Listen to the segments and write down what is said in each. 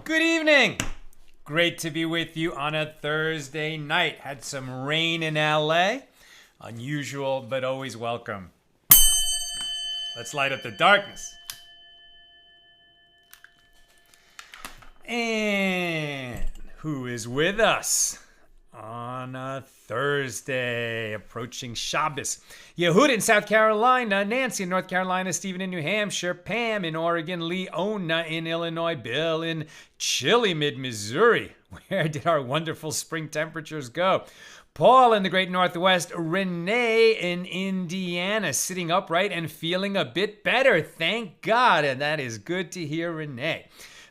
Good evening. Great to be with you on a Thursday night. Had some rain in LA. Unusual, but always welcome. Let's light up the darkness. And who is with us on a Thursday, approaching Shabbos? Yehud in South Carolina, Nancy in North Carolina, Stephen in New Hampshire, Pam in Oregon, Leona in Illinois, Bill in chilly mid-Missouri. Where did our wonderful spring temperatures go? Paul in the great Northwest, Renee in Indiana, sitting upright and feeling a bit better. Thank God, and that is good to hear, Renee.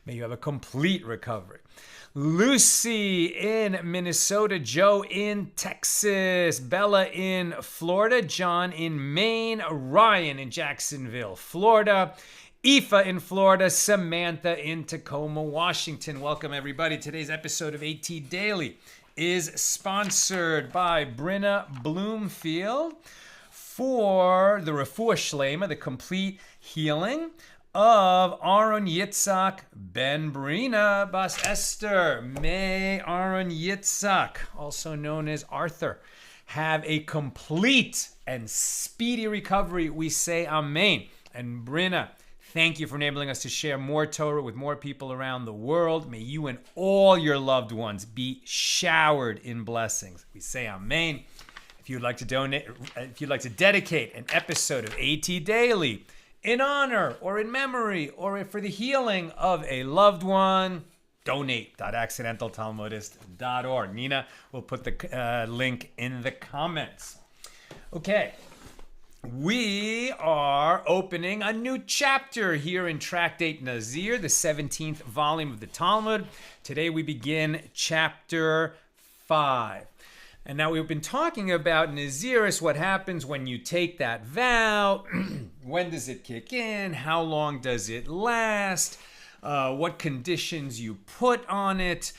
May you have a complete recovery. Lucy in Minnesota, Joe in Texas, Bella in Florida, John in Maine, Ryan in Jacksonville, Florida, Aoife in Florida, Samantha in Tacoma, Washington. Welcome, everybody. Today's episode of AT Daily is sponsored by Brenna Bloomfield for the Refuah Shlema, the complete healing of Aaron Yitzhak ben Brina Bas Esther. May Aaron Yitzhak, also known as Arthur, have a complete and speedy recovery. We say amen. And Brina, thank you for enabling us to share more Torah with more people around the world. May you and all your loved ones be showered in blessings. We say amen. If you'd like to dedicate an episode of AT Daily in honor or in memory or for the healing of a loved one, donate.accidentaltalmudist.org. Nina will put the link in the comments. Okay. We are opening a new chapter here in Tractate Nazir, the 17th volume of the Talmud. Today we begin chapter 5. And now we've been talking about nazirus, what happens when you take that vow, when does it kick in, how long does it last, what conditions you put on it,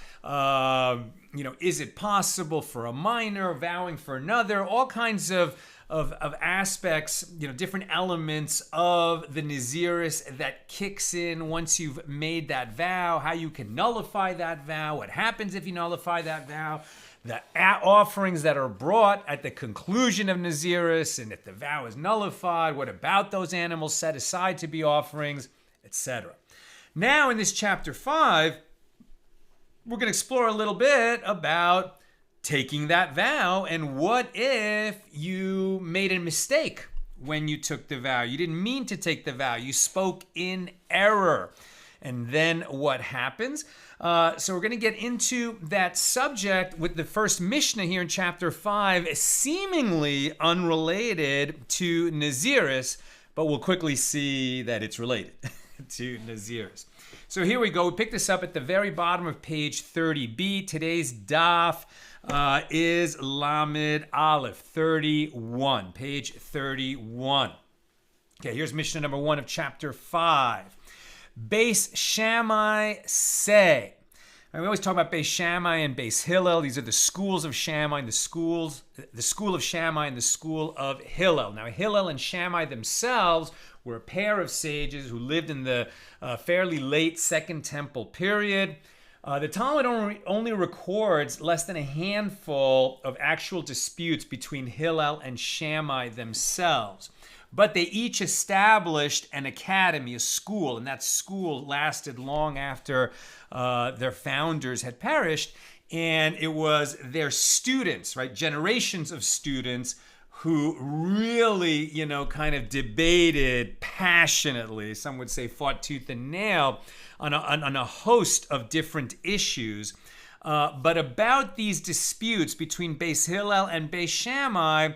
is it possible for a minor vowing for another, all kinds of aspects, different elements of the nazirus that kicks in once you've made that vow, how you can nullify that vow, what happens if you nullify that vow, the offerings that are brought at the conclusion of nazirus, and if the vow is nullified, what about those animals set aside to be offerings, etc. Now in this chapter 5, we're going to explore a little bit about taking that vow, and what if you made a mistake when you took the vow? You didn't mean to take the vow. You spoke in error. And then what happens? So we're going to get into that subject with the first Mishna here in chapter 5, seemingly unrelated to nazirus, but we'll quickly see that it's related to nazirus. So here we go. We pick this up at the very bottom of page 30b. Today's daf is Lamed Aleph 31, page 31. Okay, here's Mishnah number 1 of chapter 5. Beis Shammai say. We always talk about Beis Shammai and Beis Hillel. These are the schools of Shammai, the school of Shammai and the school of Hillel. Now, Hillel and Shammai themselves were a pair of sages who lived in the fairly late Second Temple period. The Talmud only records less than a handful of actual disputes between Hillel and Shammai themselves. But they each established an academy, a school, and that school lasted long after their founders had perished. And it was their students, right, generations of students who really, kind of debated passionately, some would say fought tooth and nail, on a host of different issues. But about these disputes between Beis Hillel and Beis Shammai,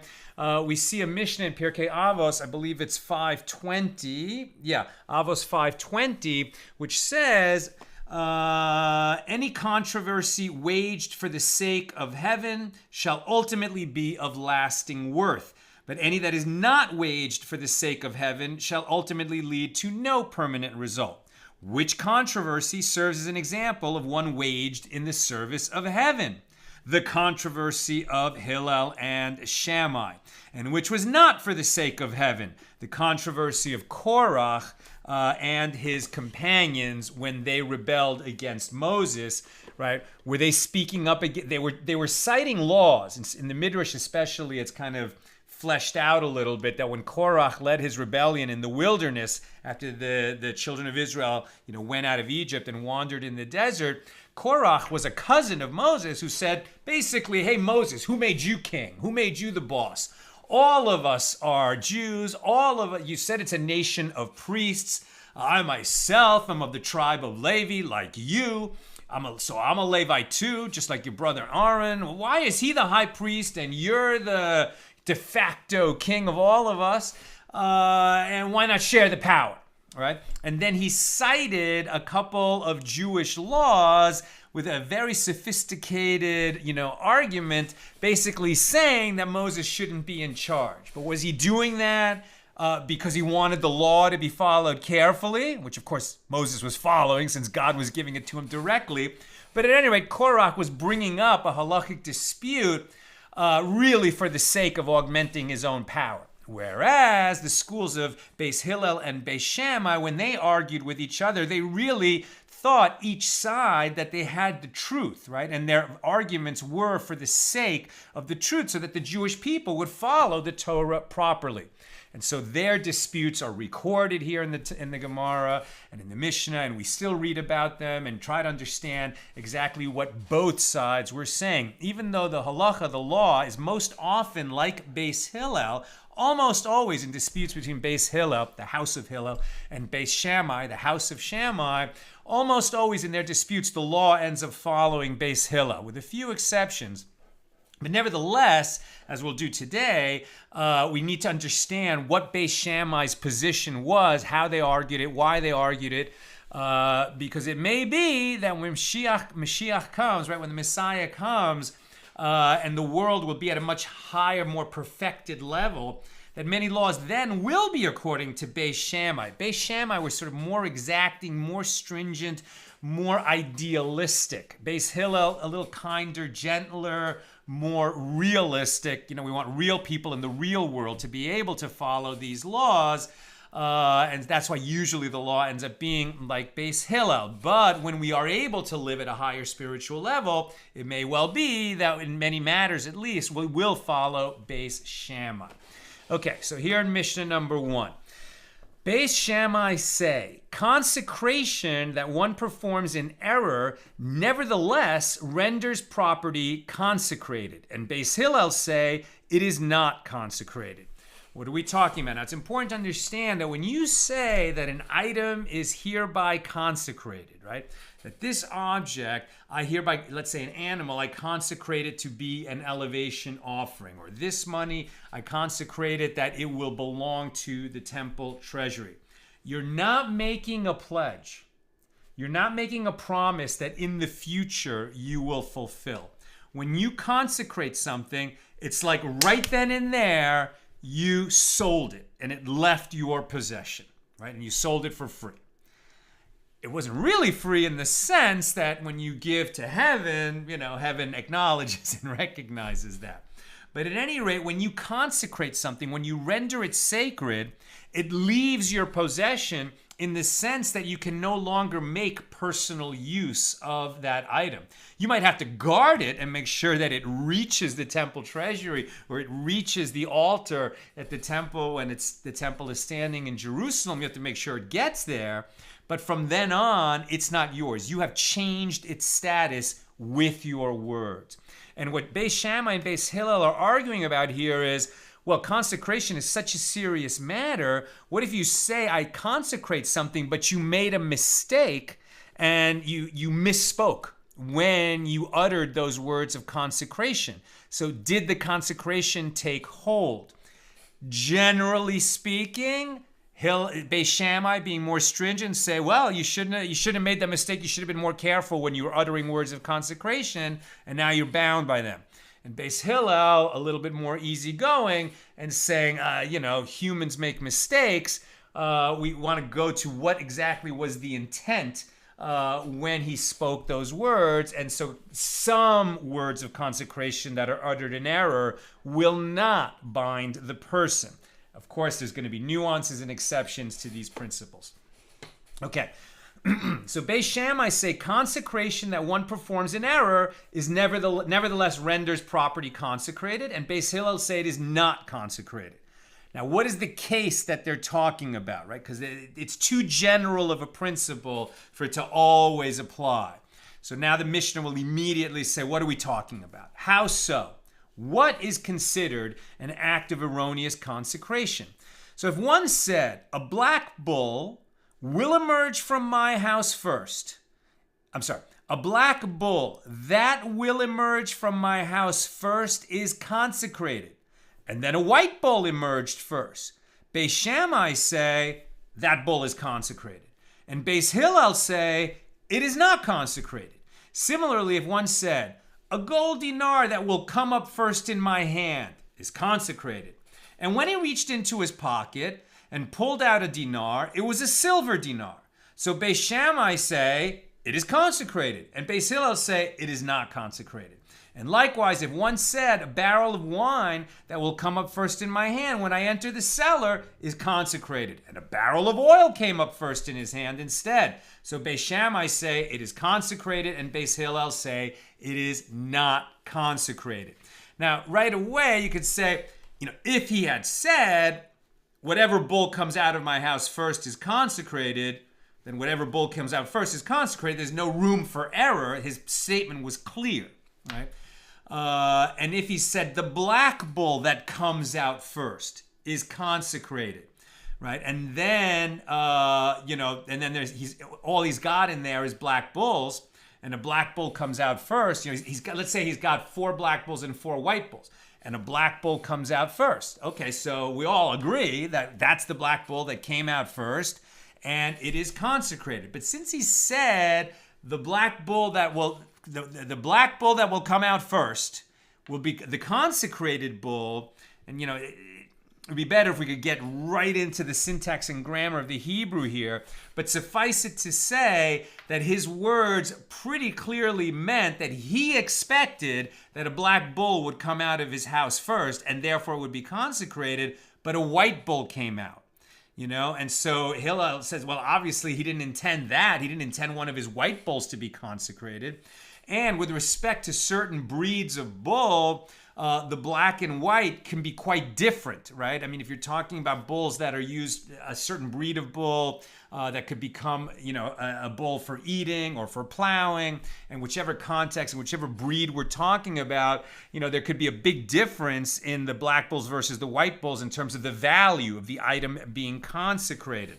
we see a Mishnah in Pirkei Avos, I believe it's 520. Yeah, Avos 520, which says, any controversy waged for the sake of heaven shall ultimately be of lasting worth. But any that is not waged for the sake of heaven shall ultimately lead to no permanent result. Which controversy serves as an example of one waged in the service of heaven? The controversy of Hillel and Shammai, and which was not for the sake of heaven, the controversy of Korach and his companions when they rebelled against Moses, right? Were they speaking up again? They were citing laws. In the Midrash especially, it's kind of fleshed out a little bit that when Korach led his rebellion in the wilderness after the children of Israel, went out of Egypt and wandered in the desert, Korach was a cousin of Moses who said, basically, hey, Moses, who made you king? Who made you the boss? All of us are Jews. All of us, you said it's a nation of priests. I myself am of the tribe of Levi, like you. I'm a Levite too, just like your brother Aaron. Why is he the high priest and you're the de facto king of all of us? And why not share the power? Right? And then he cited a couple of Jewish laws with a very sophisticated, argument, basically saying that Moses shouldn't be in charge. But was he doing that because he wanted the law to be followed carefully, which of course Moses was following since God was giving it to him directly? But at any rate, Korach was bringing up a halachic dispute really for the sake of augmenting his own power. Whereas the schools of Beis Hillel and Beis Shammai, when they argued with each other, they really thought each side that they had the truth, right? And their arguments were for the sake of the truth so that the Jewish people would follow the Torah properly. And so their disputes are recorded here in the Gemara and in the Mishna, and we still read about them and try to understand exactly what both sides were saying. Even though the halacha, the law, is most often like Beis Hillel, almost always in disputes between Beis Hillel, the house of Hillel, and Beis Shammai, the house of Shammai, almost always in their disputes, the law ends up following Beis Hillel, with a few exceptions. But nevertheless, as we'll do today, we need to understand what Beis Shammai's position was, how they argued it, why they argued it, because it may be that when Mashiach comes, right, when the Messiah comes, and the world will be at a much higher, more perfected level, that many laws then will be according to Beis Shammai. Beis Shammai was sort of more exacting, more stringent, more idealistic. Beis Hillel, a little kinder, gentler, more realistic. We want real people in the real world to be able to follow these laws. And that's why usually the law ends up being like Beis Hillel. But when we are able to live at a higher spiritual level, it may well be that in many matters at least, we will follow Beis Shammai. Okay, so here in Mishnah number 1. Beis Shammai say, consecration that one performs in error nevertheless renders property consecrated. And Beis Hillel say, it is not consecrated. What are we talking about? Now, it's important to understand that when you say that an item is hereby consecrated, right? That this object, I hereby, let's say an animal, I consecrate it to be an elevation offering. Or this money, I consecrate it that it will belong to the temple treasury. You're not making a pledge. You're not making a promise that in the future you will fulfill. When you consecrate something, it's like right then and there, you sold it and it left your possession, right? And you sold it for free. It wasn't really free in the sense that when you give to heaven, heaven acknowledges and recognizes that. But at any rate, when you consecrate something, when you render it sacred, it leaves your possession in the sense that you can no longer make personal use of that item. You might have to guard it and make sure that it reaches the temple treasury or it reaches the altar at the temple when the temple is standing in Jerusalem. You have to make sure it gets there. But from then on, it's not yours. You have changed its status with your words. And what Beis Shammai and Beis Hillel are arguing about here is, well, consecration is such a serious matter. What if you say, I consecrate something, but you made a mistake and you misspoke when you uttered those words of consecration? So did the consecration take hold? Generally speaking, Beis Shammai, being more stringent, say, well, you shouldn't have made that mistake. You should have been more careful when you were uttering words of consecration, and now you're bound by them. And Beis Hillel, a little bit more easygoing and saying, humans make mistakes. We want to go to what exactly was the intent when he spoke those words. And so some words of consecration that are uttered in error will not bind the person. Of course, there's going to be nuances and exceptions to these principles. Okay. So Beis Shammai say consecration that one performs in error is nevertheless renders property consecrated, and Beis Hillel say it is not consecrated. Now, what is the case that they're talking about, right? Because it's too general of a principle for it to always apply. So now the Mishna will immediately say, what are we talking about? How so? What is considered an act of erroneous consecration? So if one said, a black bull will emerge from my house first. A black bull that will emerge from my house first is consecrated. And then a white bull emerged first. Beis Shammai say that bull is consecrated. And Beis Hillel say it is not consecrated. Similarly, if one said, a gold dinar that will come up first in my hand is consecrated. And when he reached into his pocket and pulled out a dinar, it was a silver dinar. So Beis Shammai say it is consecrated. And Beis Hillel say it is not consecrated. And likewise, if one said a barrel of wine that will come up first in my hand when I enter the cellar is consecrated, and a barrel of oil came up first in his hand instead. So Beis Shammai say it is consecrated, and Beis Hillel say it is not consecrated. Now, right away, you could say, if he had said, whatever bull comes out of my house first is consecrated, then whatever bull comes out first is consecrated. There's no room for error. His statement was clear, right? And if he said the black bull that comes out first is consecrated, right? And then, and then all he's got in there is black bulls, and a black bull comes out first. Let's say he's got 4 black bulls and 4 white bulls, and a black bull comes out first. Okay, so we all agree that that's the black bull that came out first, and it is consecrated. But since he said the black bull that will the black bull that will come out first will be the consecrated bull, and it would be better if we could get right into the syntax and grammar of the Hebrew here, but suffice it to say that his words pretty clearly meant that he expected that a black bull would come out of his house first and therefore would be consecrated, but a white bull came out. And so Hillel says, well, obviously he didn't intend that. He didn't intend one of his white bulls to be consecrated. And with respect to certain breeds of bull, the black and white can be quite different, right? I mean, if you're talking about bulls that are used, a certain breed of bull that could become, a bull for eating or for plowing, and whichever context and whichever breed we're talking about, there could be a big difference in the black bulls versus the white bulls in terms of the value of the item being consecrated.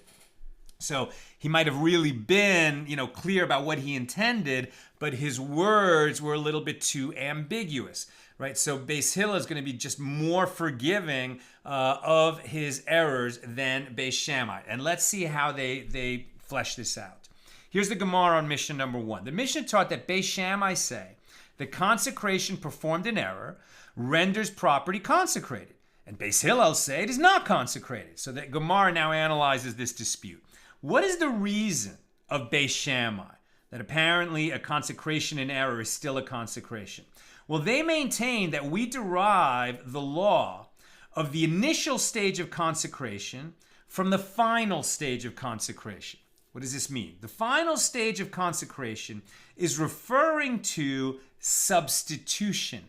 So he might have really been, clear about what he intended, but his words were a little bit too ambiguous, right? So Beis Hillel is going to be just more forgiving of his errors than Beis Shammai. And let's see how they flesh this out. Here's the Gemara on Mishnah number 1. The Mishnah taught that Beis Shammai say the consecration performed in error renders property consecrated. And Beis Hillel say it is not consecrated. So the Gemara now analyzes this dispute. What is the reason of Beis Shammai that apparently a consecration in error is still a consecration? Well, they maintain that we derive the law of the initial stage of consecration from the final stage of consecration. What does this mean? The final stage of consecration is referring to substitution,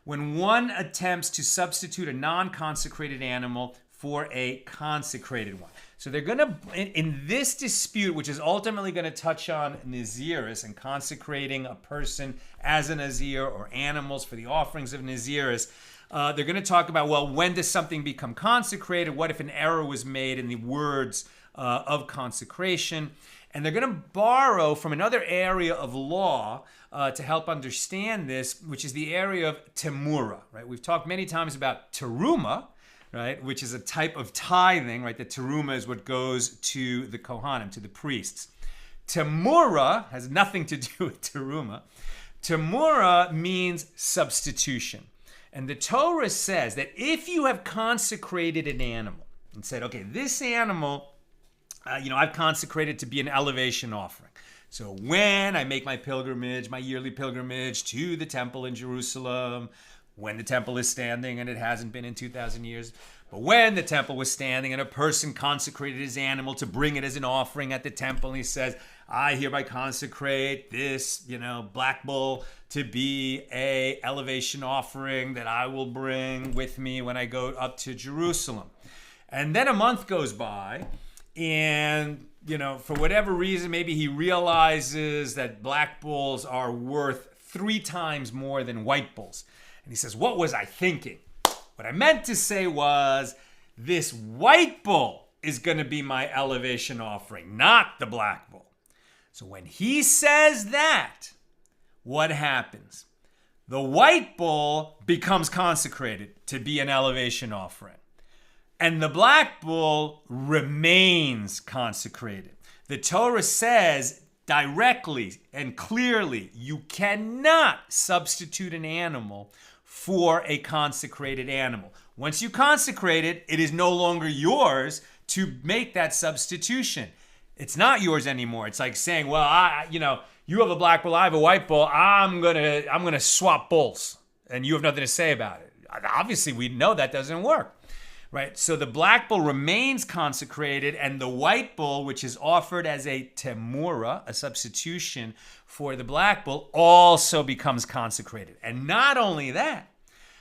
when one attempts to substitute a non-consecrated animal for a consecrated one. So they're going to, in this dispute, which is ultimately going to touch on nazirus and consecrating a person as a nazir or animals for the offerings of nazirus, they're going to talk about, well, when does something become consecrated? What if an error was made in the words of consecration? And they're going to borrow from another area of law to help understand this, which is the area of temura, right? We've talked many times about teruma, right, which is a type of tithing, right? The teruma is what goes to the kohanim, to the priests. Temura has nothing to do with teruma. Temura means substitution. And the Torah says that if you have consecrated an animal and said, okay, this animal, I've consecrated to be an elevation offering. So when I make my pilgrimage, my yearly pilgrimage to the temple in Jerusalem, when the temple is standing, and it hasn't been in 2,000 years. But when the temple was standing and a person consecrated his animal to bring it as an offering at the temple, and he says, I hereby consecrate this, black bull to be a elevation offering that I will bring with me when I go up to Jerusalem. And then a month goes by, and, for whatever reason, maybe he realizes that black bulls are worth 3 times more than white bulls. And he says, what was I thinking? What I meant to say was, this white bull is going to be my elevation offering, not the black bull. So when he says that, what happens? The white bull becomes consecrated to be an elevation offering. And the black bull remains consecrated. The Torah says directly and clearly, you cannot substitute an animal for a consecrated animal. Once you consecrate it, it is no longer yours to make that substitution. It's not yours anymore. It's like saying, well, you have a black bull, I have a white bull. I'm gonna swap bulls, and you have nothing to say about it. Obviously, we know that doesn't work, right? So the black bull remains consecrated, and the white bull, which is offered as a temura, a substitution for the black bull, also becomes consecrated. And not only that,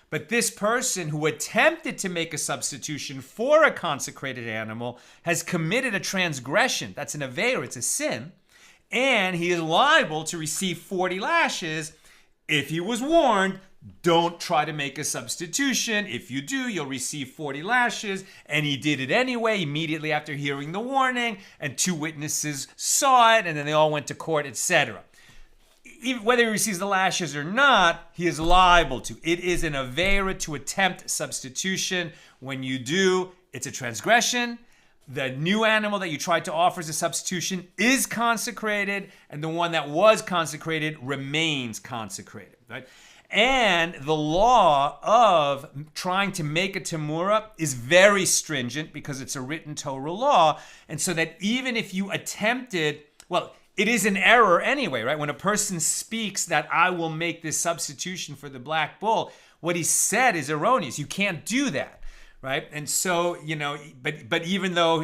but this person who attempted to make a substitution for a consecrated animal has committed a transgression. That's an aveira, it's a sin. And he is liable to receive 40 lashes if he was warned, don't try to make a substitution. If you do, you'll receive 40 lashes. And he did it anyway, immediately after hearing the warning. And 2 witnesses saw it, and then they all went to court, etc. Even whether he receives the lashes or not, he is liable to. It is an aveira to attempt substitution. When you do, it's a transgression. The new animal that you tried to offer as a substitution is consecrated, and the one that was consecrated remains consecrated, right? And the law of trying to make a temura is very stringent because it's a written Torah law. And so that even if you attempted, it is an error anyway, right? When a person speaks that I will make this substitution for the black bull, what he said is erroneous. You can't do that, right? And so, but even though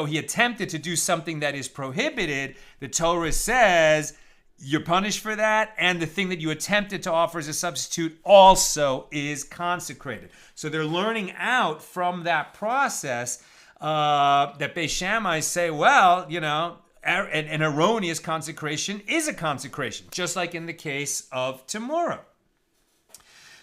he attempted to do something that is prohibited, the Torah says you're punished for that, and the thing that you attempted to offer as a substitute also is consecrated. So they're learning out from that process that Beis Shammai say, an erroneous consecration is a consecration, just like in the case of temura.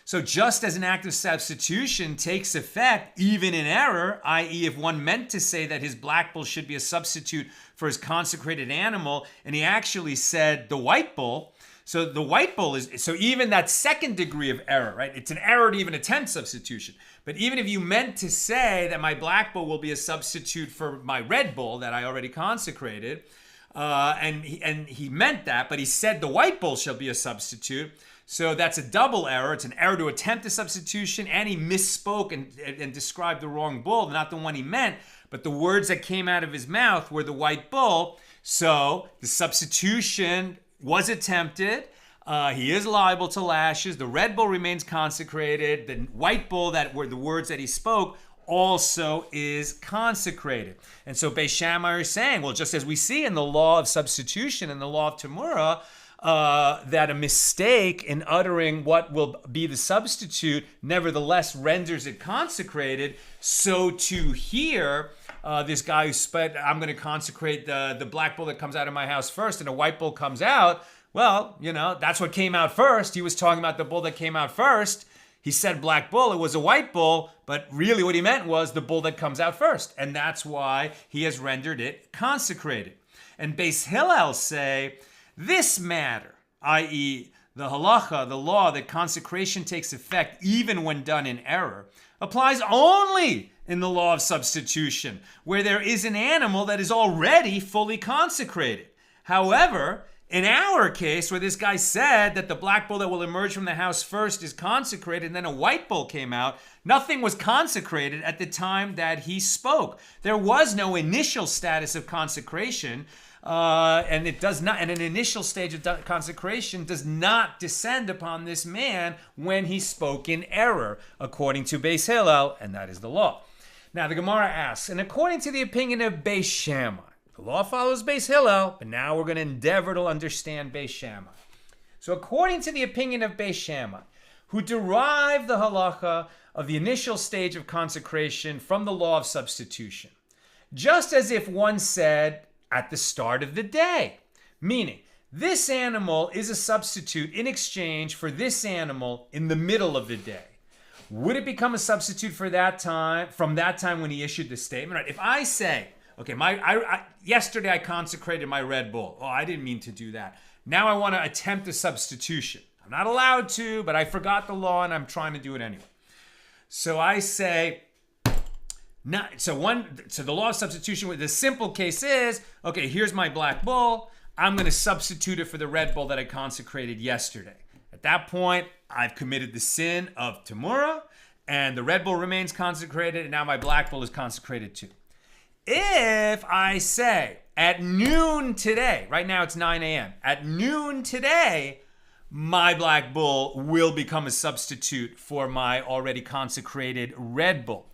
So just as an act of substitution takes effect even in error, i.e. if one meant to say that his black bull should be a substitute for his consecrated animal, and he actually said the white bull, so the white bull so even that second degree of error, right? It's an error to even attempt substitution. But even if you meant to say that my black bull will be a substitute for my red bull that I already consecrated, and he meant that, but he said the white bull shall be a substitute. So that's a double error. It's an error to attempt a substitution, and he misspoke and described the wrong bull, not the one he meant, but the words that came out of his mouth were the white bull. So the substitution was attempted. He is liable to lashes. The red bull remains consecrated. The white bull, that were the words that he spoke, also is consecrated. And so Beis Shammai is saying, just as we see in the law of substitution and the law of temura, that a mistake in uttering what will be the substitute nevertheless renders it consecrated, so to here, this guy who said, I'm going to consecrate the black bull that comes out of my house first, and a white bull comes out, that's what came out first. He was talking about the bull that came out first. He said black bull, it was a white bull, but really what he meant was the bull that comes out first. And that's why he has rendered it consecrated. And Beis Hillel say, this matter, i.e. the halacha, the law that consecration takes effect even when done in error, applies only in the law of substitution, where there is an animal that is already fully consecrated. However, in our case, where this guy said that the black bull that will emerge from the house first is consecrated, and then a white bull came out, nothing was consecrated at the time that he spoke. There was no initial status of consecration and it does not, and an initial stage of consecration does not descend upon this man when he spoke in error, according to Beis Hillel, and that is the law. Now the Gemara asks, and according to the opinion of Beis Shammai, the law follows Beis Hillel, but now we're going to endeavor to understand Beis Shammai. So according to the opinion of Beis Shammai, who derived the halacha of the initial stage of consecration from the law of substitution, just as if one said at the start of the day, meaning this animal is a substitute in exchange for this animal in the middle of the day. Would it become a substitute for that time, from that time when he issued the statement? Right? If I say, okay, yesterday I consecrated my Red Bull. Oh, I didn't mean to do that. Now I want to attempt a substitution. I'm not allowed to, but I forgot the law and I'm trying to do it anyway. So I say, so the law of substitution, the simple case is, okay, here's my black bull. I'm going to substitute it for the Red Bull that I consecrated yesterday. At that point, I've committed the sin of Tamura, and the Red Bull remains consecrated, and now my black bull is consecrated too. If I say at noon today, right now it's 9 a.m., at noon today, my black bull will become a substitute for my already consecrated Red Bull.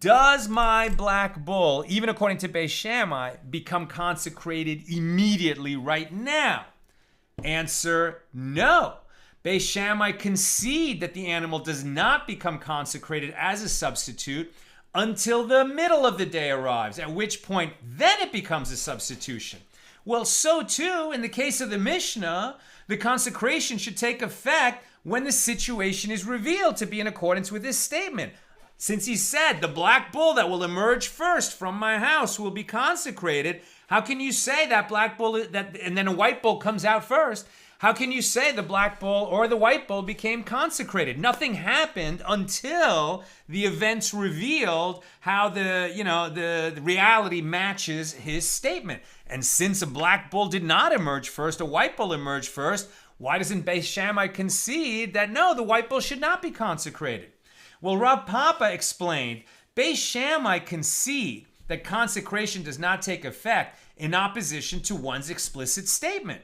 Does my black bull, even according to Beis Shammai, become consecrated immediately right now? Answer, no. Beis Shammai concede that the animal does not become consecrated as a substitute until the middle of the day arrives, at which point then it becomes a substitution. Well, so too, in the case of the Mishna, the consecration should take effect when the situation is revealed to be in accordance with this statement. Since he said, the black bull that will emerge first from my house will be consecrated, how can you say that black bull, and then a white bull comes out first? How can you say the black bull or the white bull became consecrated? Nothing happened until the events revealed how the reality matches his statement. And since a black bull did not emerge first, a white bull emerged first, why doesn't Beis Shammai concede that no, the white bull should not be consecrated? Well, Rav Papa explained, Beis Shammai concede that consecration does not take effect in opposition to one's explicit statement.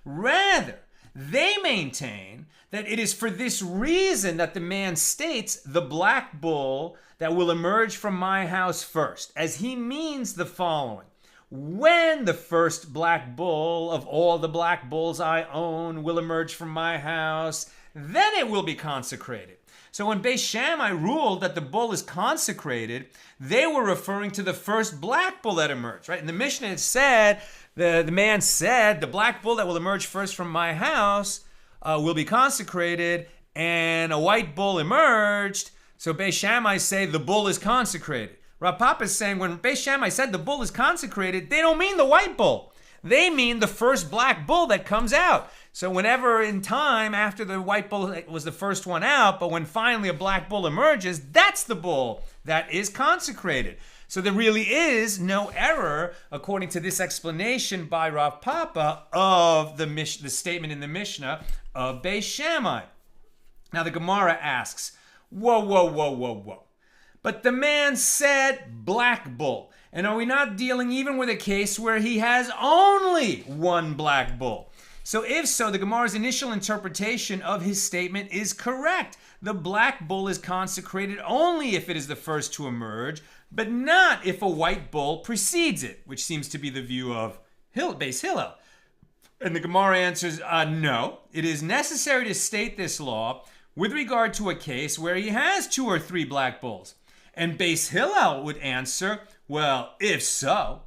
Rather, they maintain that it is for this reason that the man states the black bull that will emerge from my house first, as he means the following. When the first black bull of all the black bulls I own will emerge from my house, then it will be consecrated. So when Beis Shammai ruled that the bull is consecrated, they were referring to the first black bull that emerged, right? In the Mishna it said, the man said, the black bull that will emerge first from my house will be consecrated, and a white bull emerged. So Beis Shammai say the bull is consecrated. Rav Papa is saying when Beis Shammai said the bull is consecrated, they don't mean the white bull. They mean the first black bull that comes out. So whenever in time after the white bull was the first one out, but when finally a black bull emerges, that's the bull that is consecrated. So there really is no error, according to this explanation by Rav Papa, of the statement in the Mishnah of Beis Shammai. Now the Gemara asks, whoa. But the man said black bull. And are we not dealing even with a case where he has only one black bull? So if so, the Gemara's initial interpretation of his statement is correct. The black bull is consecrated only if it is the first to emerge, but not if a white bull precedes it, which seems to be the view of Beis Hillel. And the Gemara answers, no, it is necessary to state this law with regard to a case where he has 2 or 3 black bulls. And Beis Hillel would answer, well, if so,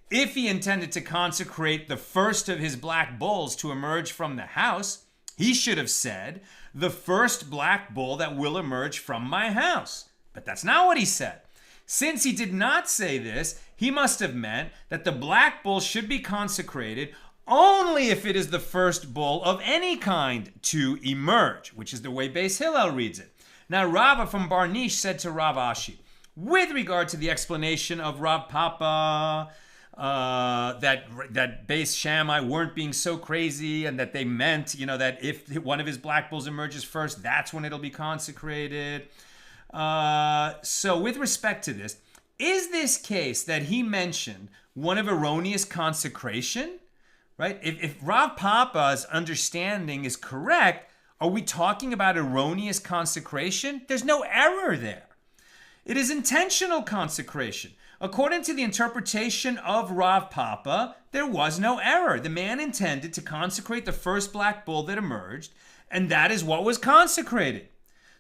if he intended to consecrate the first of his black bulls to emerge from the house, he should have said, the first black bull that will emerge from my house. But that's not what he said. Since he did not say this, he must have meant that the black bull should be consecrated only if it is the first bull of any kind to emerge, which is the way Beis Hillel reads it. Now Rava from Barnish said to Rav Ashi, with regard to the explanation of Rav Papa, that Beis Shammai weren't being so crazy and that they meant, that if one of his black bulls emerges first, that's when it'll be consecrated. So with respect to this, is this case that he mentioned one of erroneous consecration? Right? If Rav Papa's understanding is correct, are we talking about erroneous consecration? There's no error there. It is intentional consecration. According to the interpretation of Rav Papa, there was no error. The man intended to consecrate the first black bull that emerged, and that is what was consecrated.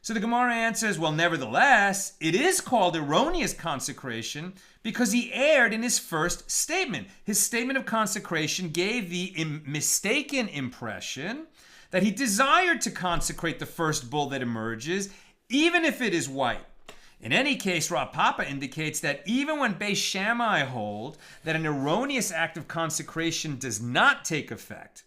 So the Gemara answers, well, nevertheless, it is called erroneous consecration because he erred in his first statement. His statement of consecration gave the mistaken impression that he desired to consecrate the first bull that emerges, even if it is white. In any case, Rav Papa indicates that even when Beis Shammai hold that an erroneous act of consecration does not take effect,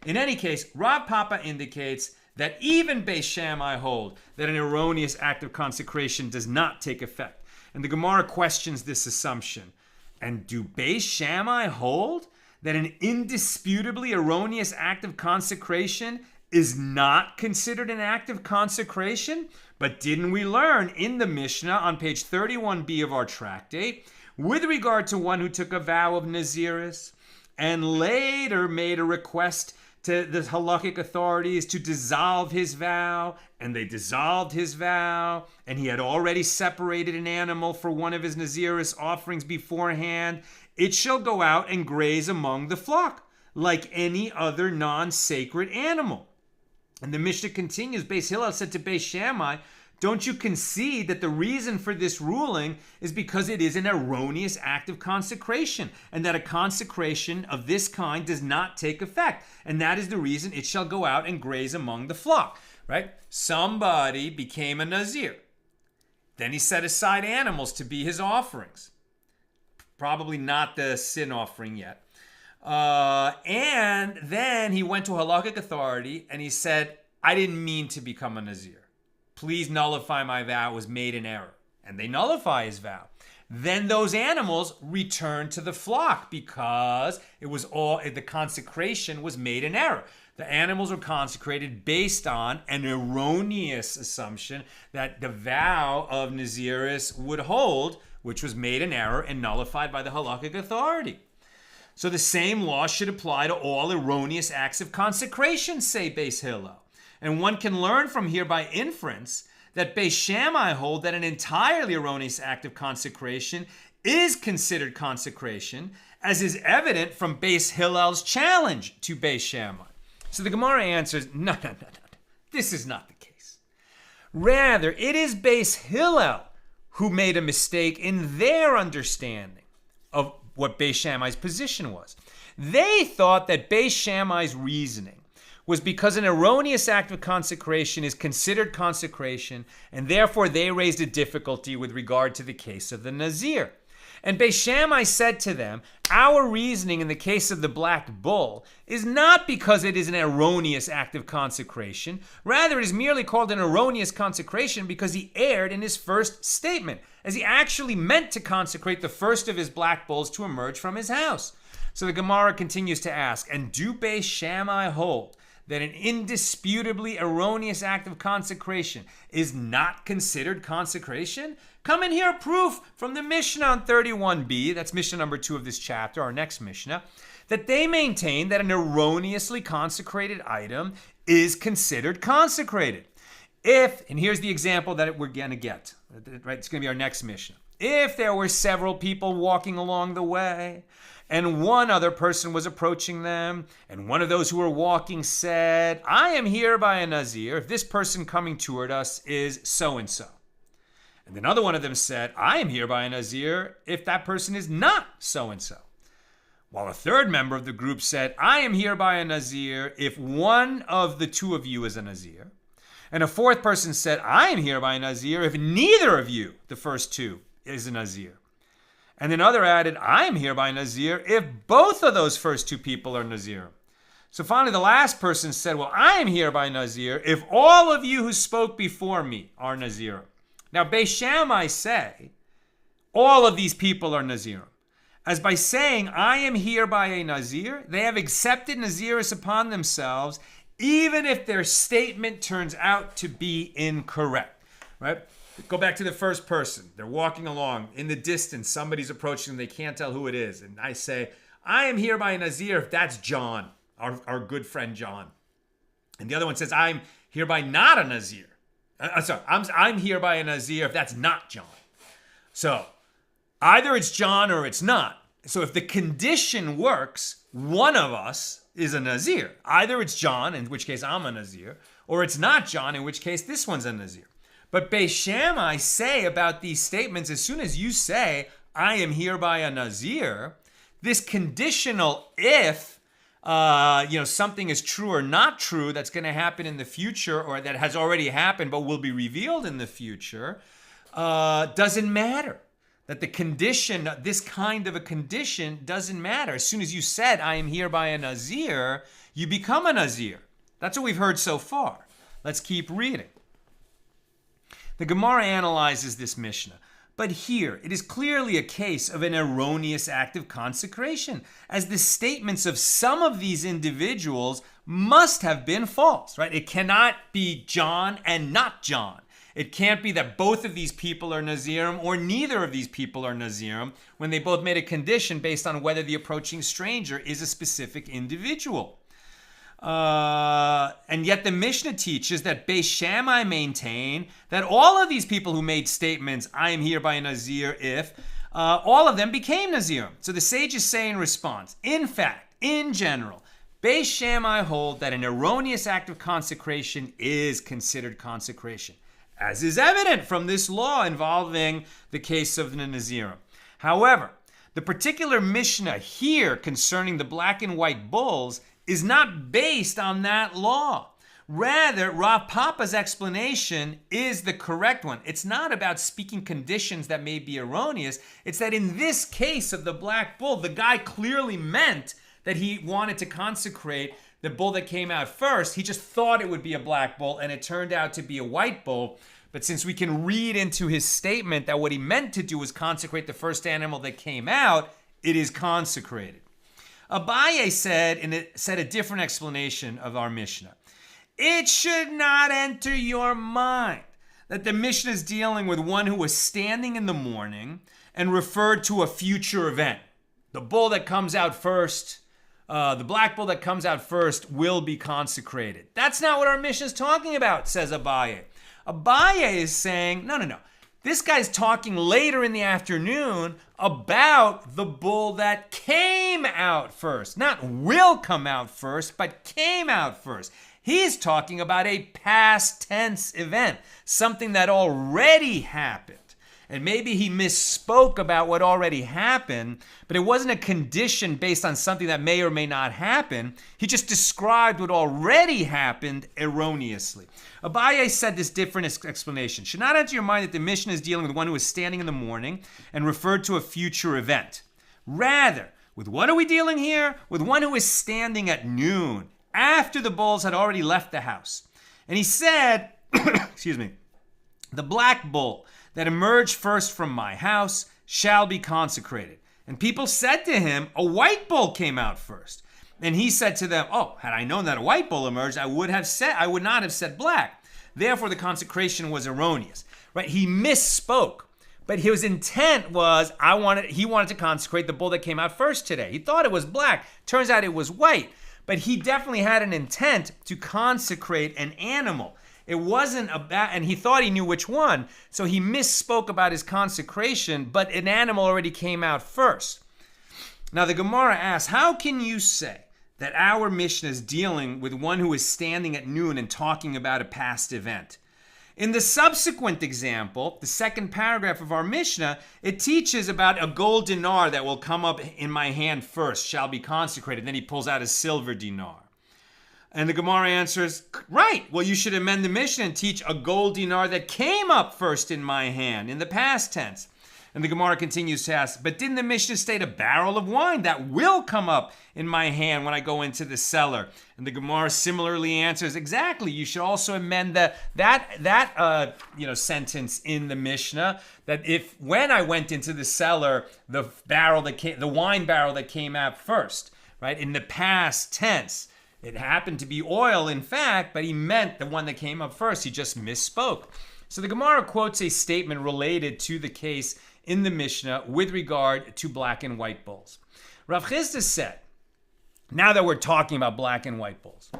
in any case, Rav Papa indicates that even Beis Shammai hold that an erroneous act of consecration does not take effect. And the Gemara questions this assumption. And do Beis Shammai hold that an indisputably erroneous act of consecration is not considered an act of consecration? But didn't we learn in the Mishna on page 31b of our tractate, with regard to one who took a vow of nazirus and later made a request to the halakhic authorities to dissolve his vow, and they dissolved his vow, and he had already separated an animal for one of his nazirus offerings beforehand, it shall go out and graze among the flock, like any other non-sacred animal. And the Mishnah continues, Beis Hillel said to Beis Shammai, don't you concede that the reason for this ruling is because it is an erroneous act of consecration, and that a consecration of this kind does not take effect, and that is the reason it shall go out and graze among the flock, right? Somebody became a Nazir. Then he set aside animals to be his offerings. Probably not the sin offering yet. And then he went to a halakhic authority and he said, I didn't mean to become a Nazir. Please nullify my vow, it was made in error. And they nullify his vow. Then those animals return to the flock because the consecration was made in error. The animals were consecrated based on an erroneous assumption that the vow of nazirus would hold, which was made in error and nullified by the halakhic authority. So the same law should apply to all erroneous acts of consecration, say Beis Hillel. And one can learn from here by inference that Beis Shammai hold that an entirely erroneous act of consecration is considered consecration, as is evident from Beis Hillel's challenge to Beis Shammai. So the Gemara answers, no. This is not the case. Rather, it is Beis Hillel who made a mistake in their understanding of what Beis Shammai's position was. They thought that Beis Shammai's reasoning was because an erroneous act of consecration is considered consecration, and therefore they raised a difficulty with regard to the case of the Nazir. And Beis Shammai said to them, our reasoning in the case of the black bull is not because it is an erroneous act of consecration. Rather, it is merely called an erroneous consecration because he erred in his first statement, as he actually meant to consecrate the first of his black bulls to emerge from his house. So the Gemara continues to ask, and do Beis Shammai hold that an indisputably erroneous act of consecration is not considered consecration? Come and hear proof from the Mishna on 31b, that's Mishnah number 2 of this chapter, our next Mishnah, that they maintain that an erroneously consecrated item is considered consecrated. And here's the example that we're going to get, right? It's going to be our next Mishnah. If there were several people walking along the way, and one other person was approaching them, and one of those who were walking said, I am here by a Nazir if this person coming toward us is so-and-so. And another one of them said, I am here by a Nazir if that person is not so-and-so. While a third member of the group said, I am here by a Nazir if one of the two of you is a Nazir. And a fourth person said, I am here by a Nazir if neither of you, the first two, is a Nazir. And another added, I am here by Nazir if both of those first two people are Nazir. So finally, the last person said, well, I am here by Nazir if all of you who spoke before me are Nazir. Now, Beis Shammai say, all of these people are Nazir. As by saying, I am here by a Nazir, they have accepted Nazirus upon themselves, even if their statement turns out to be incorrect. right? Go back to the first person. They're walking along. In the distance, somebody's approaching them. They can't tell who it is. And I say, I am hereby a Nazir if that's John, our good friend John. And the other one says, I'm hereby not a Nazir. I'm hereby a Nazir if that's not John. So either it's John or it's not. So if the condition works, one of us is a Nazir. Either it's John, in which case I'm a Nazir, or it's not John, in which case this one's a Nazir. But Beis Shammai say about these statements, as soon as you say, I am hereby a Nazir, this conditional if something is true or not true that's going to happen in the future, or that has already happened but will be revealed in the future, doesn't matter. That the condition, this kind of a condition, doesn't matter. As soon as you said, I am hereby a Nazir, you become a Nazir. That's what we've heard so far. Let's keep reading. The Gemara analyzes this Mishnah. But here, it is clearly a case of an erroneous act of consecration, as the statements of some of these individuals must have been false, right? It cannot be John and not John. It can't be that both of these people are Nazirim or neither of these people are Nazirim when they both made a condition based on whether the approaching stranger is a specific individual. And yet the Mishnah teaches that Beis Shammai maintain that all of these people who made statements, I am hereby a Nazir if, all of them became Nazirim. So the sages say in response, in fact, in general, Beis Shammai hold that an erroneous act of consecration is considered consecration, as is evident from this law involving the case of the Nazirim. However, the particular Mishnah here concerning the black and white bulls is not based on that law. Rather, Rav Papa's explanation is the correct one. It's not about speaking conditions that may be erroneous. It's that in this case of the black bull, the guy clearly meant that he wanted to consecrate the bull that came out first. He just thought it would be a black bull, and it turned out to be a white bull. But since we can read into his statement that what he meant to do was consecrate the first animal that came out, it is consecrated. Abaye said a different explanation of our Mishnah. It should not enter your mind that the Mishnah is dealing with one who was standing in the morning and referred to a future event. The bull that comes out first, the black bull that comes out first will be consecrated. That's not what our Mishnah is talking about, says Abaye. Abaye is saying, no. This guy's talking later in the afternoon about the bull that came out first. Not will come out first, but came out first. He's talking about a past tense event, something that already happened. And maybe he misspoke about what already happened, but it wasn't a condition based on something that may or may not happen. He just described what already happened erroneously. Abaye said this different explanation. Should not enter your mind that the Mishnah is dealing with one who is standing in the morning and referred to a future event. Rather, with what are we dealing here? With one who is standing at noon, after the bulls had already left the house. And he said, the black bull that emerged first from my house shall be consecrated. And people said to him, a white bull came out first. And he said to them, had I known that a white bull emerged, I would not have said black. Therefore, the consecration was erroneous. Right? He misspoke. But his intent was, he wanted to consecrate the bull that came out first today. He thought it was black. Turns out it was white. But he definitely had an intent to consecrate an animal. It wasn't about, and he thought he knew which one, so he misspoke about his consecration, but an animal already came out first. Now the Gemara asks, how can you say that our Mishnah is dealing with one who is standing at noon and talking about a past event? In the subsequent example, the second paragraph of our Mishnah, it teaches about a gold dinar that will come up in my hand first, shall be consecrated. Then he pulls out a silver dinar. And the Gemara answers, right, well, you should amend the Mishnah and teach a gold dinar that came up first in my hand, in the past tense. And the Gemara continues to ask, but didn't the Mishnah state a barrel of wine that will come up in my hand when I go into the cellar? And the Gemara similarly answers, exactly, you should also amend that sentence in the Mishnah, that if when I went into the cellar, the wine barrel that came out first, right, in the past tense, it happened to be oil, in fact, but he meant the one that came up first. He just misspoke. So the Gemara quotes a statement related to the case in the Mishnah with regard to black and white bulls. Rav Chisda said, now that we're talking about black and white bulls,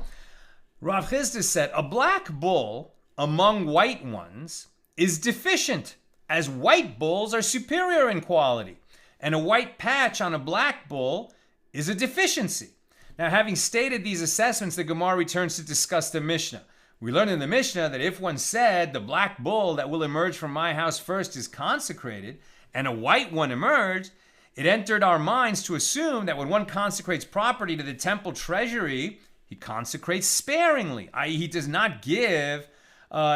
Rav Chisda said, a black bull among white ones is deficient, as white bulls are superior in quality, and a white patch on a black bull is a deficiency. Now, having stated these assessments, the Gemara returns to discuss the Mishnah. We learn in the Mishnah that if one said the black bull that will emerge from my house first is consecrated, and a white one emerged, it entered our minds to assume that when one consecrates property to the temple treasury, he consecrates sparingly, i.e., he does not give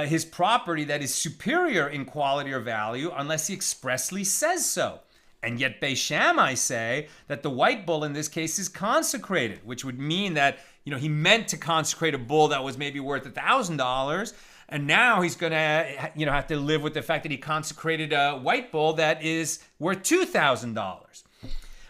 his property that is superior in quality or value unless he expressly says so. And yet Beis Shammai say that the white bull in this case is consecrated, which would mean that he meant to consecrate a bull that was maybe worth $1,000, and now he's going to have to live with the fact that he consecrated a white bull that is worth $2,000.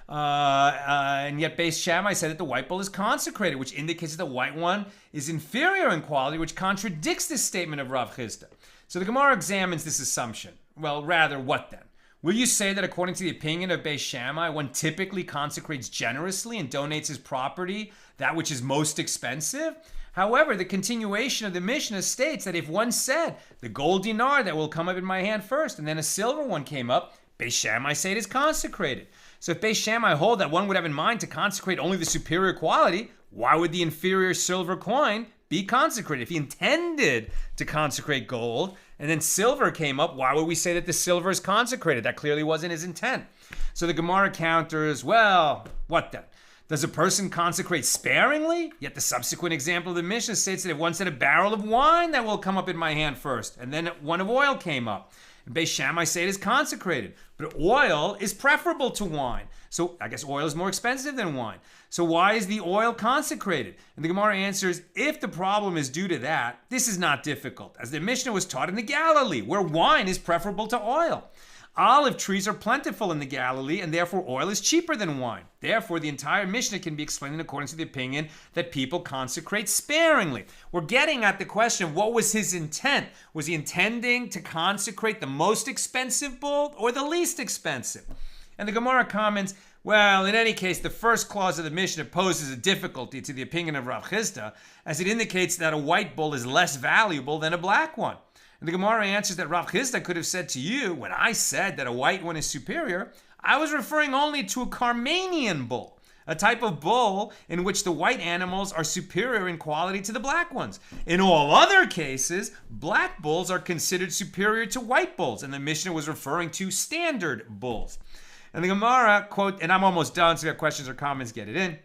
And yet Beis Shammai said that the white bull is consecrated, which indicates that the white one is inferior in quality, which contradicts this statement of Rav Chisda. So the Gemara examines this assumption. Well, rather, what then? Will you say that according to the opinion of Beis Shammai, one typically consecrates generously and donates his property, that which is most expensive? However, the continuation of the Mishnah states that if one said, the gold dinar that will come up in my hand first, and then a silver one came up, Beis Shammai say it is consecrated. So if Beis Shammai hold that one would have in mind to consecrate only the superior quality, why would the inferior silver coin be consecrated? If he intended to consecrate gold and then silver came up, why would we say that the silver is consecrated? That clearly wasn't his intent. So the Gemara counters, well, what then? Does a person consecrate sparingly? Yet the subsequent example of the Mishnah states that if one said a barrel of wine that will come up in my hand first, and then one of oil came up, and Beis Shammai say it is consecrated. But oil is preferable to wine. So I guess oil is more expensive than wine. So why is the oil consecrated? And the Gemara answers, if the problem is due to that, this is not difficult, as the Mishnah was taught in the Galilee, where wine is preferable to oil. Olive trees are plentiful in the Galilee, and therefore oil is cheaper than wine. Therefore, the entire Mishnah can be explained in accordance with the opinion that people consecrate sparingly. We're getting at the question of what was his intent? Was he intending to consecrate the most expensive bull or the least expensive? And the Gemara comments, well, in any case, the first clause of the Mishnah poses a difficulty to the opinion of Rav Chisda, as it indicates that a white bull is less valuable than a black one. And the Gemara answers that Rav Chisda could have said to you, when I said that a white one is superior, I was referring only to a Carmanian bull, a type of bull in which the white animals are superior in quality to the black ones. In all other cases, black bulls are considered superior to white bulls, and the Mishnah was referring to standard bulls. And the Gemara quote, and I'm almost done, so if you have questions or comments, get it in.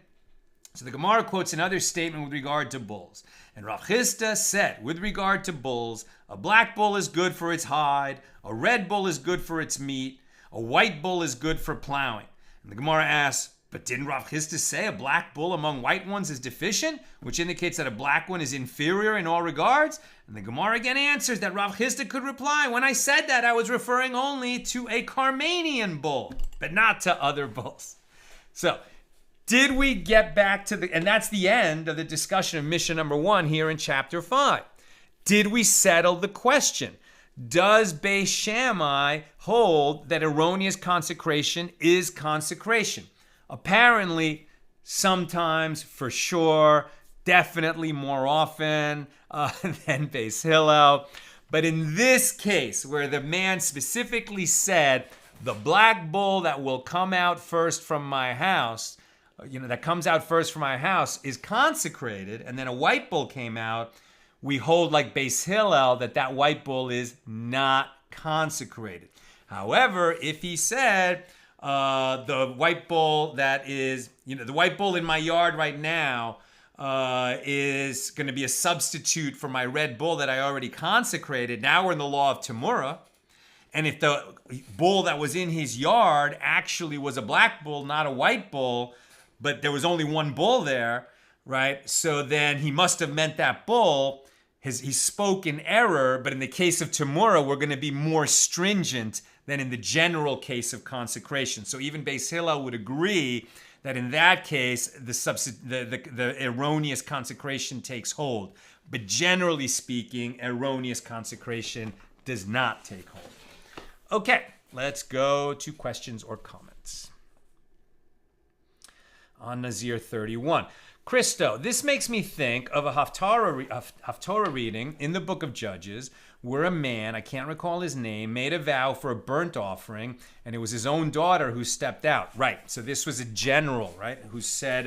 So the Gemara quotes another statement with regard to bulls. And Rav Chisda said, with regard to bulls, a black bull is good for its hide, a red bull is good for its meat, a white bull is good for plowing. And the Gemara asks, but didn't Rav Chisda say a black bull among white ones is deficient, which indicates that a black one is inferior in all regards? And the Gemara again answers that Rav Chisda could reply, when I said that, I was referring only to a Carmanian bull, but not to other bulls. So, did we get back to and that's the end of the discussion of Mishnah number 1 here in chapter 5. Did we settle the question? Does Beis Shammai hold that erroneous consecration is consecration? Apparently, sometimes, for sure, definitely more often than Beis Hillel. But in this case, where the man specifically said, the black bull that will come out first from my house, that comes out first from my house is consecrated, and then a white bull came out, we hold like Beis Hillel that white bull is not consecrated. However, if he said the white bull that is, the white bull in my yard right now is going to be a substitute for my red bull that I already consecrated, now we're in the law of Tamura. And if the bull that was in his yard actually was a black bull, not a white bull, but there was only one bull there, right? So then he must have meant that bull. He spoke in error, but in the case of Tamura, we're going to be more stringent than in the general case of consecration. So even Beis Hillel would agree that in that case, the erroneous consecration takes hold. But generally speaking, erroneous consecration does not take hold. Okay, let's go to questions or comments on Nazir 31. Christo, this makes me think of a Haftorah reading in the book of Judges where a man, I can't recall his name, made a vow for a burnt offering, and it was his own daughter who stepped out. Right, so this was a general, right, who said,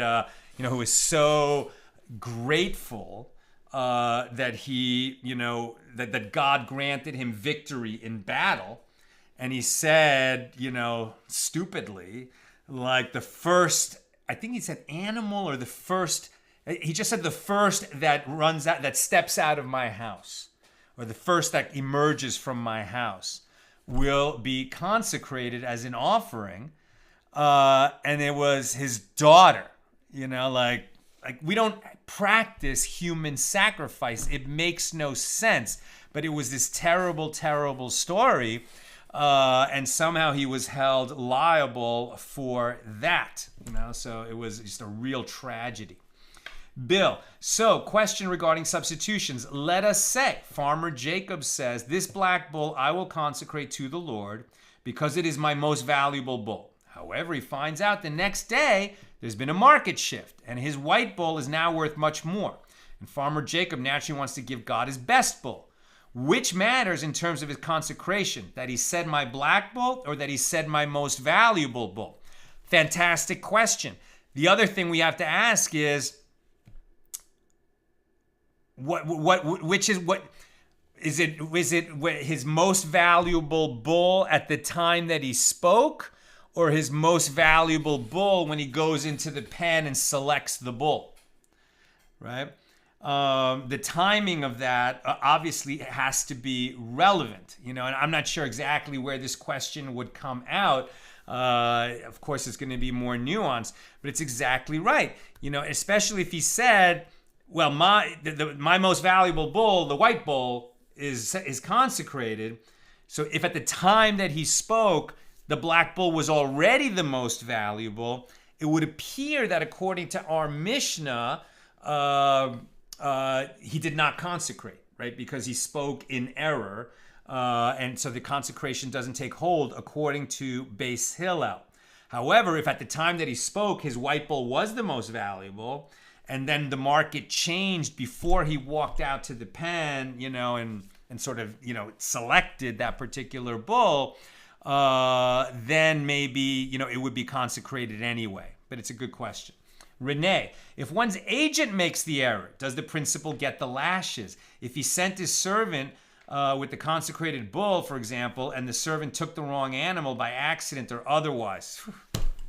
who was so grateful that he, that God granted him victory in battle. And he said, stupidly, like the first, I think he said animal or the first, he just said the first that runs out, that steps out of my house, or the first that emerges from my house will be consecrated as an offering. And it was his daughter, like we don't practice human sacrifice. It makes no sense. But it was this terrible, terrible story. And somehow he was held liable for that, so it was just a real tragedy. Bill, so question regarding substitutions. Let us say, Farmer Jacob says, this black bull I will consecrate to the Lord because it is my most valuable bull. However, he finds out the next day there's been a market shift and his white bull is now worth much more. And Farmer Jacob naturally wants to give God his best bull. Which matters in terms of his consecration? That he said my black bull or that he said my most valuable bull? Fantastic question. The other thing we have to ask is, which is what is it his most valuable bull at the time that he spoke, or his most valuable bull when he goes into the pen and selects the bull, right? The timing of that obviously has to be relevant, and I'm not sure exactly where this question would come out. Of course, it's going to be more nuanced, but it's exactly right. Especially if he said, well, my most valuable bull, the white bull, is consecrated. So if at the time that he spoke, the black bull was already the most valuable, it would appear that according to our Mishna, he did not consecrate, right? Because he spoke in error. And so the consecration doesn't take hold according to Beis Hillel. However, if at the time that he spoke, his white bull was the most valuable, and then the market changed before he walked out to the pen, and sort of, selected that particular bull, then maybe, it would be consecrated anyway. But it's a good question. Renee, if one's agent makes the error, does the principal get the lashes? If he sent his servant with the consecrated bull, for example, and the servant took the wrong animal by accident or otherwise.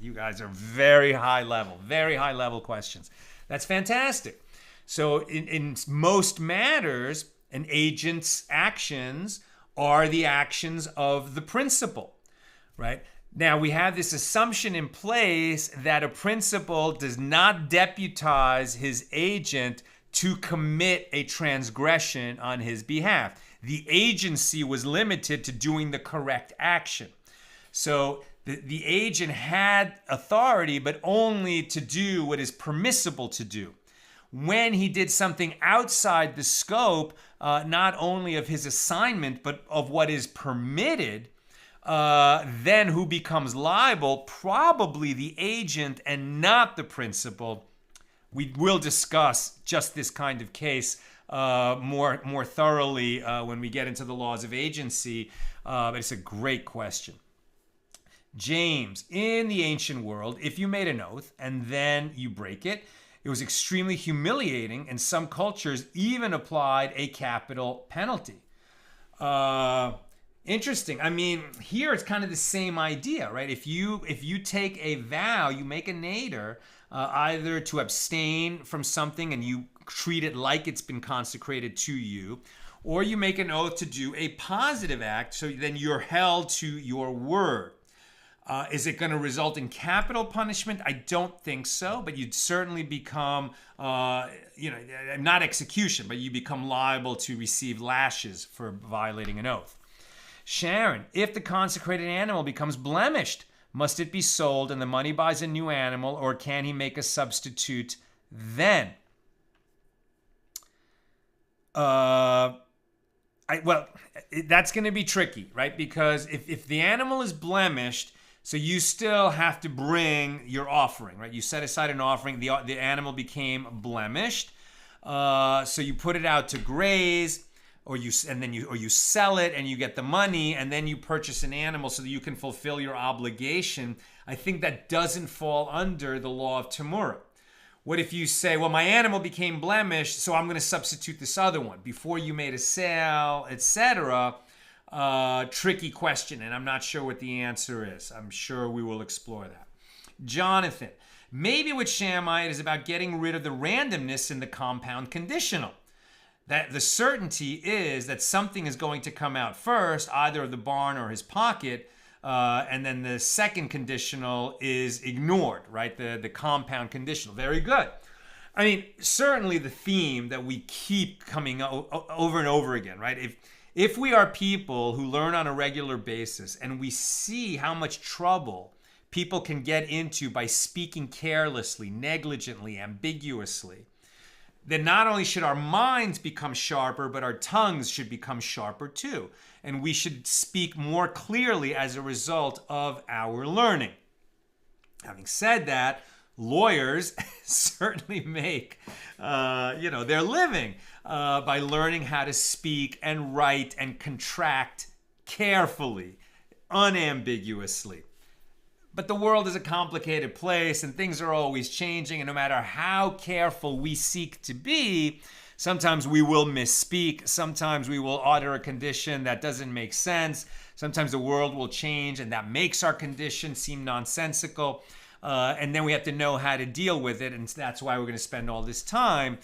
You guys are very high level questions. That's fantastic. So in most matters, an agent's actions are the actions of the principal, right? Now, we have this assumption in place that a principal does not deputize his agent to commit a transgression on his behalf. The agency was limited to doing the correct action. So the agent had authority, but only to do what is permissible to do. When he did something outside the scope, not only of his assignment, but of what is permitted, then who becomes liable? Probably the agent and not the principal. We will discuss just this kind of case more thoroughly when we get into the laws of agency, but it's a great question. James, in the ancient world, if you made an oath and then you break it, it was extremely humiliating, and some cultures even applied a capital penalty. Interesting. I mean, here it's kind of the same idea, right? If you take a vow, you make a nader, either to abstain from something and you treat it like it's been consecrated to you, or you make an oath to do a positive act, so then you're held to your word. Is it going to result in capital punishment? I don't think so, but you'd certainly become, not execution, but you become liable to receive lashes for violating an oath. Sharon, if the consecrated animal becomes blemished, must it be sold and the money buys a new animal, or can he make a substitute then? That's going to be tricky, right? Because if the animal is blemished, so you still have to bring your offering, right? You set aside an offering. The animal became blemished, so you put it out to graze, or you sell it and you get the money, and then you purchase an animal so that you can fulfill your obligation. I think that doesn't fall under the law of Tamura. What if you say, well, my animal became blemished, so I'm going to substitute this other one before you made a sale, etc.? Tricky question, and I'm not sure what the answer is. I'm sure we will explore that. Jonathan, maybe with Shammai it is about getting rid of the randomness in the compound conditional. That the certainty is that something is going to come out first, either of the barn or his pocket, and then the second conditional is ignored, right? The compound conditional. Very good. I mean, certainly the theme that we keep coming over and over again, right? If we are people who learn on a regular basis and we see how much trouble people can get into by speaking carelessly, negligently, ambiguously, then not only should our minds become sharper, but our tongues should become sharper too. And we should speak more clearly as a result of our learning. Having said that, lawyers certainly make their living by learning how to speak and write and contract carefully, unambiguously. But the world is a complicated place and things are always changing, and no matter how careful we seek to be, sometimes we will misspeak, sometimes we will utter a condition that doesn't make sense, sometimes the world will change and that makes our condition seem nonsensical, and then we have to know how to deal with it, and that's why we're going to spend all this time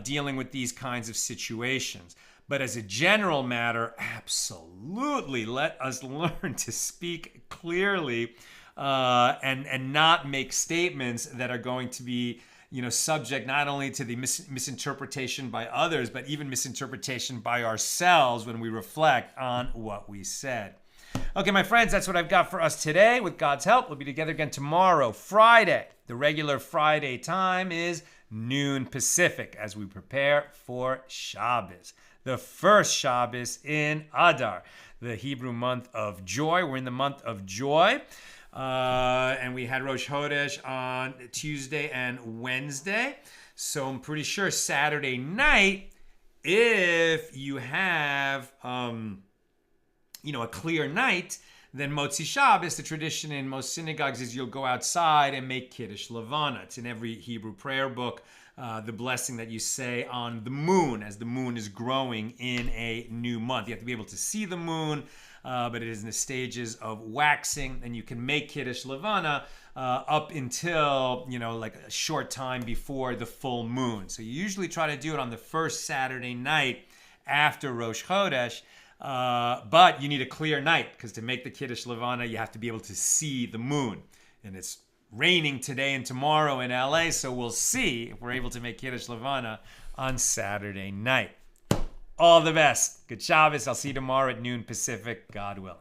dealing with these kinds of situations. But as a general matter, absolutely, let us learn to speak clearly and not make statements that are going to be, subject not only to the misinterpretation by others, but even misinterpretation by ourselves when we reflect on what we said. Okay, my friends, that's what I've got for us today. With God's help, we'll be together again tomorrow, Friday. The regular Friday time is noon Pacific as we prepare for Shabbos, the first Shabbos in Adar, the Hebrew month of joy. We're in the month of joy. And we had Rosh Chodesh on Tuesday and Wednesday. So I'm pretty sure Saturday night, if you have, a clear night, then Motzi Shabbos, the tradition in most synagogues is you'll go outside and make Kiddush Levana. It's in every Hebrew prayer book, the blessing that you say on the moon as the moon is growing in a new month. You have to be able to see the moon, but it is in the stages of waxing, and you can make Kiddush Levana up until, like a short time before the full moon. So you usually try to do it on the first Saturday night after Rosh Chodesh, but you need a clear night, because to make the Kiddush Levana, you have to be able to see the moon. And it's raining today and tomorrow in LA, so we'll see if we're able to make Kiddush Levana on Saturday night. All the best. Good Shabbos. I'll see you tomorrow at noon Pacific, God willing.